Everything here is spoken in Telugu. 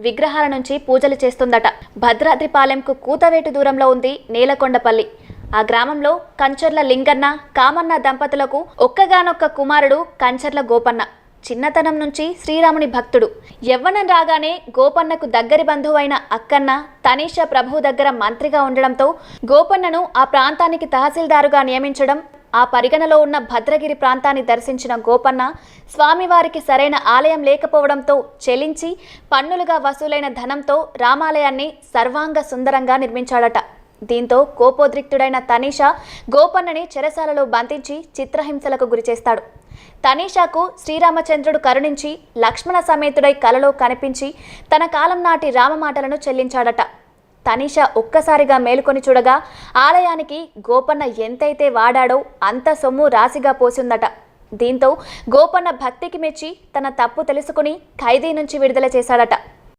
విగ్రహాల నుంచి పూజలు చేస్తుందట. భద్రాద్రిపాలెంకు కూతవేటు దూరంలో ఉంది నేలకొండపల్లి. ఆ గ్రామంలో కంచర్ల లింగన్న, కామన్న దంపతులకు ఒక్కగానొక్క కుమారుడు కంచర్ల గోపన్న. చిన్నతనం నుంచి శ్రీరాముని భక్తుడు. యవ్వనం రాగానే గోపన్నకు దగ్గరి బంధువైన అక్కన్న తనీష ప్రభు దగ్గర మంత్రిగా ఉండడంతో గోపన్నను ఆ ప్రాంతానికి తహసీల్దారుగా నియమించడం. ఆ పరిగణలో ఉన్న భద్రగిరి ప్రాంతాన్ని దర్శించిన గోపన్న స్వామివారికి సరైన ఆలయం లేకపోవడంతో చెలించి పన్నులుగా వసూలైన ధనంతో రామాలయాన్ని సర్వాంగ సుందరంగా నిర్మించాడట. దీంతో కోపోద్రిక్తుడైన తనీష గోపన్నని చెరసాలలో బంధించి చిత్రహింసలకు గురిచేస్తాడు. తనీషాకు శ్రీరామచంద్రుడు కరుణించి లక్ష్మణ సమేతుడై కలలో కనిపించి తన కాలం నాటి రామమాటలను చెల్లించాడట. తనీష ఒక్కసారిగా మేలుకొని చూడగా ఆలయానికి గోపన్న ఎంతైతే వాడాడో అంత సొమ్ము రాశిగా పోసిందట. దీంతో గోపన్న భక్తికి మెచ్చి తన తప్పు తెలుసుకుని ఖైదీ నుంచి విడుదల చేశాడట.